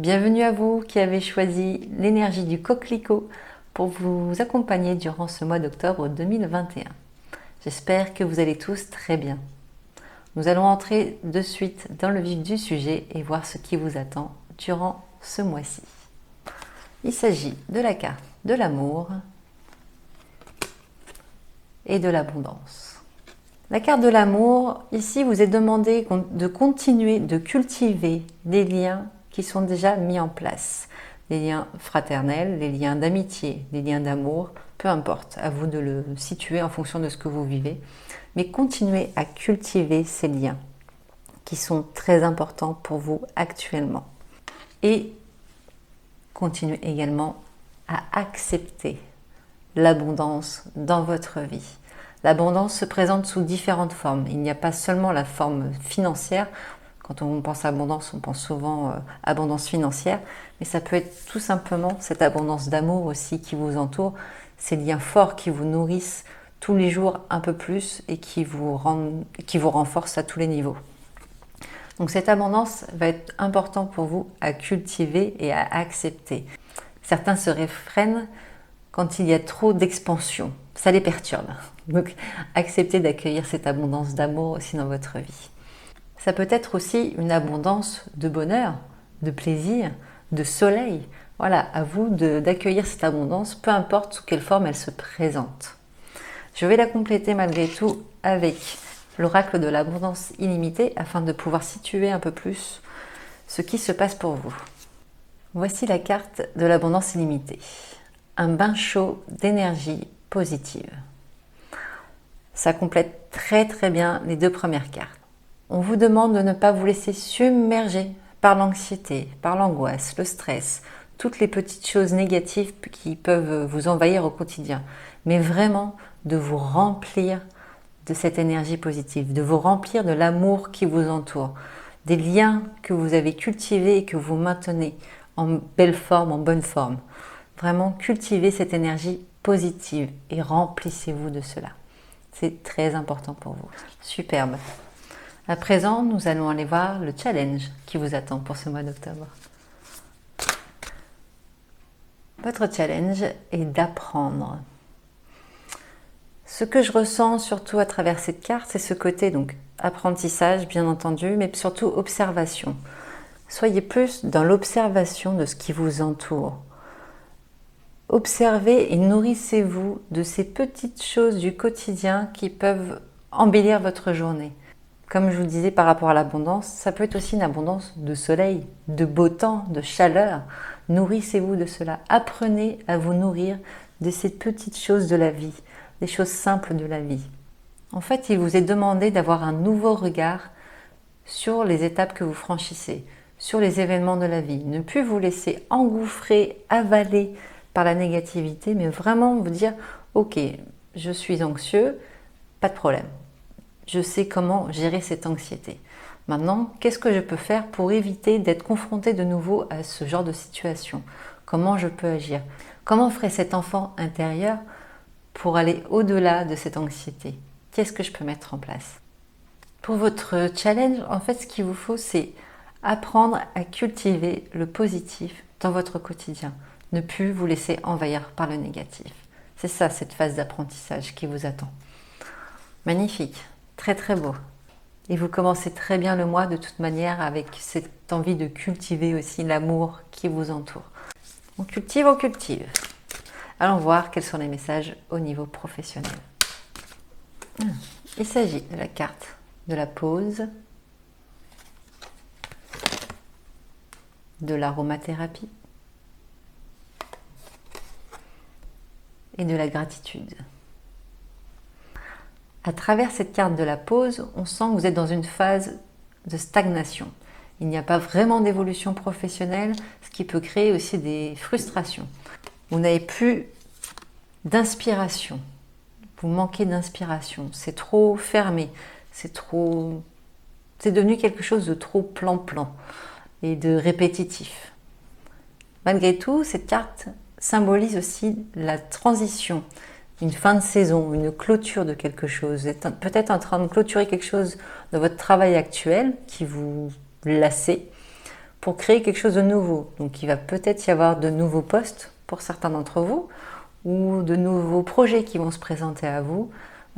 Bienvenue à vous qui avez choisi l'énergie du coquelicot pour vous accompagner durant ce mois d'octobre 2021. J'espère que vous allez tous très bien. Nous allons entrer de suite dans le vif du sujet et voir ce qui vous attend durant ce mois-ci. Il s'agit de la carte de l'amour et de l'abondance. La carte de l'amour, ici vous est demandé de continuer de cultiver des liens qui sont déjà mis en place. Les liens fraternels, les liens d'amitié, les liens d'amour, peu importe, à vous de le situer en fonction de ce que vous vivez. Mais continuez à cultiver ces liens qui sont très importants pour vous actuellement. Et continuez également à accepter l'abondance dans votre vie. L'abondance se présente sous différentes formes. Il n'y a pas seulement la forme financière. Quand on pense à abondance, on pense souvent abondance financière, mais ça peut être tout simplement cette abondance d'amour aussi qui vous entoure, ces liens forts qui vous nourrissent tous les jours un peu plus et qui vous renforcent à tous les niveaux. Donc cette abondance va être importante pour vous à cultiver et à accepter. Certains se réfrènent quand il y a trop d'expansion, ça les perturbe. Donc acceptez d'accueillir cette abondance d'amour aussi dans votre vie. Ça peut être aussi une abondance de bonheur, de plaisir, de soleil. Voilà, à vous d'accueillir cette abondance, peu importe sous quelle forme elle se présente. Je vais la compléter malgré tout avec l'oracle de l'abondance illimitée afin de pouvoir situer un peu plus ce qui se passe pour vous. Voici la carte de l'abondance illimitée. Un bain chaud d'énergie positive. Ça complète très bien les deux premières cartes. On vous demande de ne pas vous laisser submerger par l'anxiété, par l'angoisse, le stress, toutes les petites choses négatives qui peuvent vous envahir au quotidien, mais vraiment de vous remplir de cette énergie positive, de vous remplir de l'amour qui vous entoure, des liens que vous avez cultivés et que vous maintenez en belle forme, en bonne forme. Vraiment cultivez cette énergie positive et remplissez-vous de cela. C'est très important pour vous. Superbe. À présent, nous allons aller voir le challenge qui vous attend pour ce mois d'octobre. Votre challenge est d'apprendre. Ce que je ressens surtout à travers cette carte, c'est ce côté donc apprentissage bien entendu, mais surtout observation. Soyez plus dans l'observation de ce qui vous entoure. Observez et nourrissez-vous de ces petites choses du quotidien qui peuvent embellir votre journée. Comme je vous disais par rapport à l'abondance, ça peut être aussi une abondance de soleil, de beau temps, de chaleur. Nourrissez-vous de cela. Apprenez à vous nourrir de ces petites choses de la vie, des choses simples de la vie. En fait, il vous est demandé d'avoir un nouveau regard sur les étapes que vous franchissez, sur les événements de la vie. Ne plus vous laisser engouffrer, avaler par la négativité, mais vraiment vous dire « Ok, je suis anxieux, pas de problème. Je sais comment gérer cette anxiété. Maintenant, qu'est-ce que je peux faire pour éviter d'être confronté de nouveau à ce genre de situation? Comment je peux agir? Comment ferait cet enfant intérieur pour aller au-delà de cette anxiété? Qu'est-ce que je peux mettre en place? » Pour votre challenge, en fait, ce qu'il vous faut, c'est apprendre à cultiver le positif dans votre quotidien. Ne plus vous laisser envahir par le négatif. C'est ça, cette phase d'apprentissage qui vous attend. Magnifique, très beau. Et vous commencez très bien le mois de toute manière avec cette envie de cultiver aussi l'amour qui vous entoure. On cultive. Allons voir quels sont les messages au niveau professionnel. Il s'agit de la carte de la pause, de l'aromathérapie et de la gratitude. À travers cette carte de la pause, on sent que vous êtes dans une phase de stagnation. Il n'y a pas vraiment d'évolution professionnelle, ce qui peut créer aussi des frustrations. Vous n'avez plus d'inspiration. Vous manquez d'inspiration. C'est trop fermé. C'est devenu quelque chose de trop plan-plan et de répétitif. Malgré tout, cette carte symbolise aussi la transition, une fin de saison, une clôture de quelque chose. Vous êtes peut-être en train de clôturer quelque chose de votre travail actuel qui vous lassez, pour créer quelque chose de nouveau. Donc il va peut-être y avoir de nouveaux postes pour certains d'entre vous ou de nouveaux projets qui vont se présenter à vous.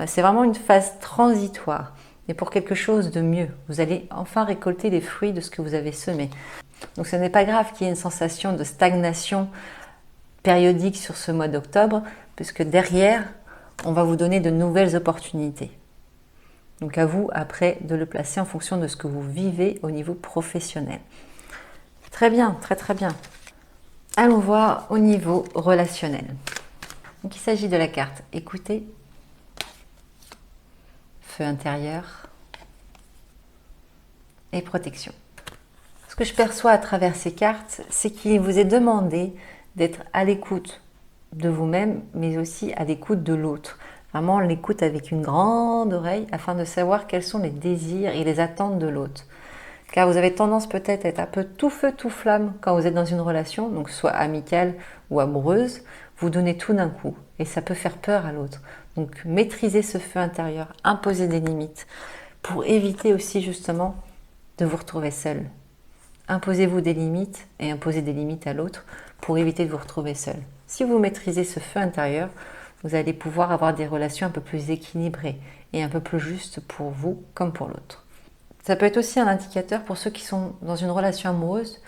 C'est vraiment une phase transitoire, mais pour quelque chose de mieux. Vous allez enfin récolter les fruits de ce que vous avez semé. Donc ce n'est pas grave qu'il y ait une sensation de stagnation périodique sur ce mois d'octobre, puisque derrière, on va vous donner de nouvelles opportunités. Donc à vous, après, de le placer en fonction de ce que vous vivez au niveau professionnel. Très bien, très très bien. Allons voir au niveau relationnel. Donc il s'agit de la carte écoutez, feu intérieur et protection. Ce que je perçois à travers ces cartes, c'est qu'il vous est demandé d'être à l'écoute de vous-même, mais aussi à l'écoute de l'autre. Vraiment l'écoute avec une grande oreille afin de savoir quels sont les désirs et les attentes de l'autre. Car vous avez tendance peut-être à être un peu tout feu, tout flamme quand vous êtes dans une relation, donc soit amicale ou amoureuse, vous donnez tout d'un coup et ça peut faire peur à l'autre. Donc maîtrisez ce feu intérieur, imposez des limites pour éviter aussi justement de vous retrouver seul. Imposez-vous des limites et imposez des limites à l'autre pour éviter de vous retrouver seul. Si vous maîtrisez ce feu intérieur, vous allez pouvoir avoir des relations un peu plus équilibrées et un peu plus justes pour vous comme pour l'autre. Ça peut être aussi un indicateur pour ceux qui sont dans une relation amoureuse.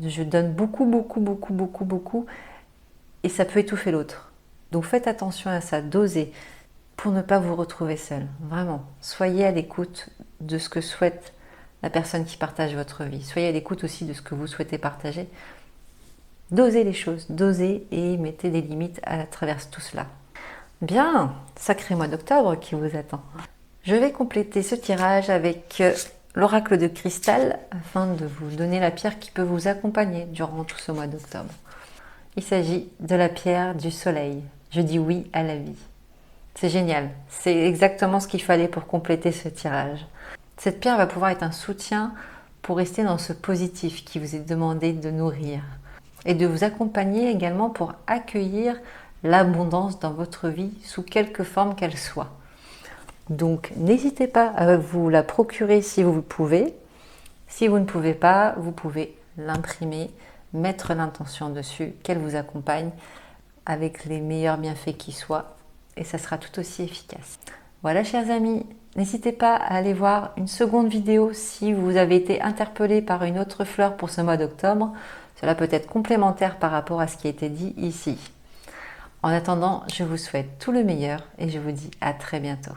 Je donne beaucoup, beaucoup, beaucoup, beaucoup, beaucoup et ça peut étouffer l'autre. Donc faites attention à ça, dosez pour ne pas vous retrouver seul. Vraiment, soyez à l'écoute de ce que souhaite la personne qui partage votre vie. Soyez à l'écoute aussi de ce que vous souhaitez partager. Dosez les choses, dosez et mettez des limites à travers tout cela. Bien, sacré mois d'octobre qui vous attend. Je vais compléter ce tirage avec l'oracle de cristal afin de vous donner la pierre qui peut vous accompagner durant tout ce mois d'octobre. Il s'agit de la pierre du soleil. Je dis oui à la vie. C'est génial, c'est exactement ce qu'il fallait pour compléter ce tirage. Cette pierre va pouvoir être un soutien pour rester dans ce positif qui vous est demandé de nourrir et de vous accompagner également pour accueillir l'abondance dans votre vie sous quelque forme qu'elle soit. Donc n'hésitez pas à vous la procurer si vous le pouvez. Si vous ne pouvez pas, vous pouvez l'imprimer, mettre l'intention dessus, qu'elle vous accompagne avec les meilleurs bienfaits qui soient et ça sera tout aussi efficace. Voilà chers amis, n'hésitez pas à aller voir une seconde vidéo si vous avez été interpellé par une autre fleur pour ce mois d'octobre. Cela peut être complémentaire par rapport à ce qui a été dit ici. En attendant, je vous souhaite tout le meilleur et je vous dis à très bientôt.